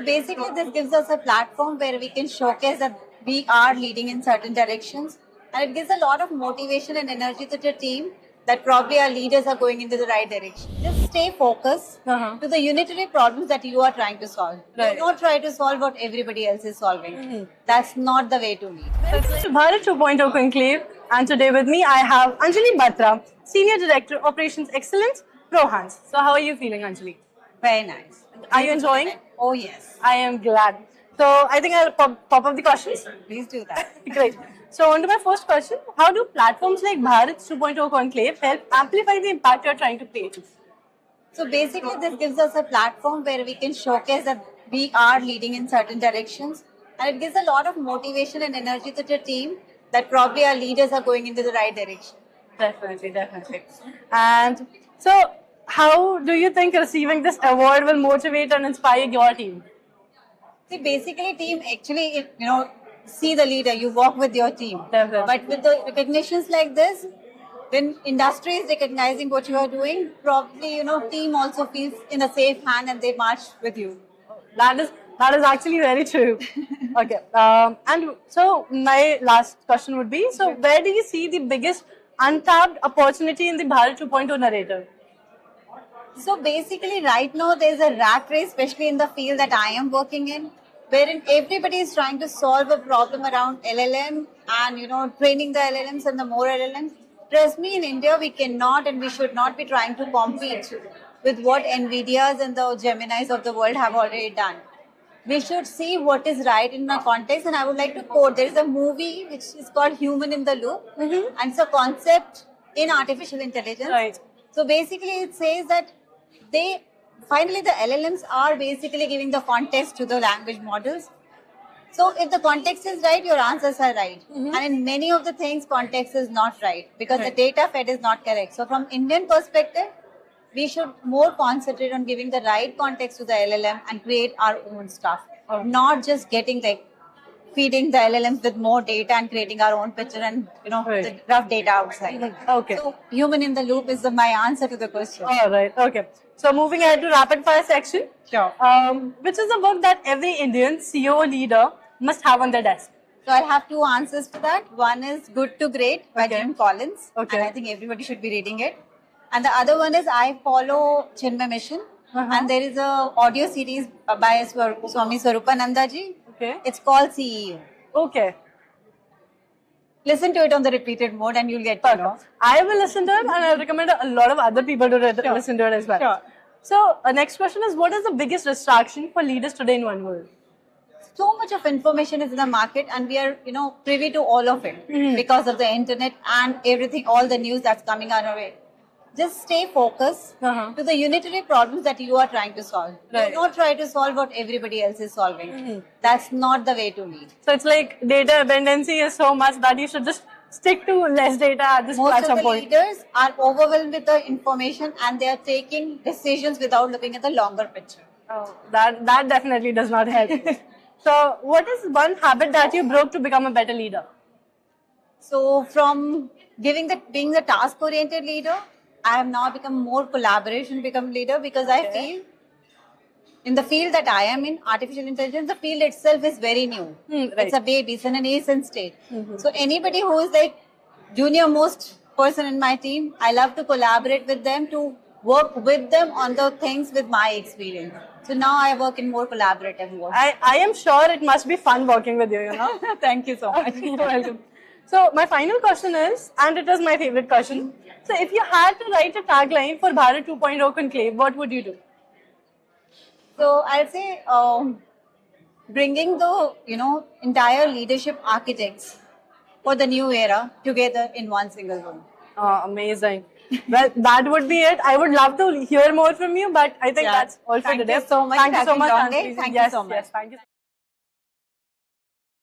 Basically, this gives us a platform where we can showcase that we are leading in certain directions, and it gives a lot of motivation and energy to the team that probably our leaders are going into the right direction. Just stay focused to the unitary problems that you are trying to solve. Right. Do not try to solve what everybody else is solving. That's not the way to lead. Welcome to Bharat 2.0 Conclave, and today with me I have Anjali Batra, Senior Director Operations Excellence, ProHans. So how are you feeling, Anjali? Very nice. Are you enjoying? Oh, yes. I am glad. So I think I'll pop up the questions. Please do that. Great. So on to my first question. How do platforms like Bharat 2.0 Conclave help amplify the impact you're trying to create? So basically, this gives us a platform where we can showcase that we are leading in certain directions, and it gives a lot of motivation and energy to the team that probably our leaders are going into the right direction. Definitely, definitely. And so how do you think receiving this award will motivate and inspire your team? See, basically, team actually, see the leader. You walk with your team. Definitely. But with the recognitions like this, when industry is recognizing what you are doing, probably team also feels in a safe hand and they march with you. That is actually very true. Okay. And so my last question would be, so where do you see the biggest untapped opportunity in the Bharat 2.0 narrative? So basically, right now there's a rat race, especially in the field that I am working in, wherein everybody is trying to solve a problem around LLM and training the LLMs and the more LLMs. Trust me, in India we cannot and we should not be trying to compete with what NVIDIAs and the Geminis of the world have already done. We should see what is right in our context, and I would like to quote. There is a movie which is called Human in the Loop, and it's a concept in artificial intelligence. Right. So basically, it says that the LLMs are basically giving the context to the language models. So if the context is right, your answers are right. And in many of the things, context is not right because the data fed is not correct. So from Indian perspective, we should more concentrate on giving the right context to the LLM and create our own stuff. Not just getting feeding the LLMs with more data and creating our own picture and the rough data outside. Okay. So human in the loop is my answer to the question. All right. Okay. So moving ahead to rapid fire section. Sure. Which is a book that every Indian CEO leader must have on their desk? So I have two answers to that. One is Good to Great by Jim Collins. Okay. And I think everybody should be reading it. And the other one is I Follow Chinmay Mission. And there is a audio series by Swami Swarupananda ji. Okay. It's called CEO. Okay. Listen to it on the repeated mode and you'll get to know. I will listen to it and I'll recommend a lot of other people to listen to it as well. Sure. So next question is, what is the biggest distraction for leaders today in one world? So much of information is in the market and we are, privy to all of it because of the internet and everything, all the news that's coming our way. Just stay focused to the unitary problems that you are trying to solve. Right. Do not try to solve what everybody else is solving. That's not the way to lead. So it's like data abundancy is so much that you should just stick to less data at Most some of the point. leaders are overwhelmed with the information and they are taking decisions without looking at the longer picture. Oh, that definitely does not help. So what is one habit that you broke to become a better leader? So from being the task-oriented leader, I have now become more become leader because I feel in the field that I am in, artificial intelligence, the field itself is very new. Right. It's a baby, it's in an nascent state. So anybody who is like junior most person in my team, I love to collaborate with them to work with them on the things with my experience. So now I work in more collaborative work. I am sure it must be fun working with you, Thank you so much. You're welcome. So my final question is, and it is my favorite question. So if you had to write a tagline for Bharat 2.0 Conclave, what would you do? So I'll say bringing the entire leadership architects for the new era together in one single room. Amazing. Well, that would be it. I would love to hear more from you, but I think that's all for today. Thank you so much. Thank you so much. Thank you so much. Yes, thank you.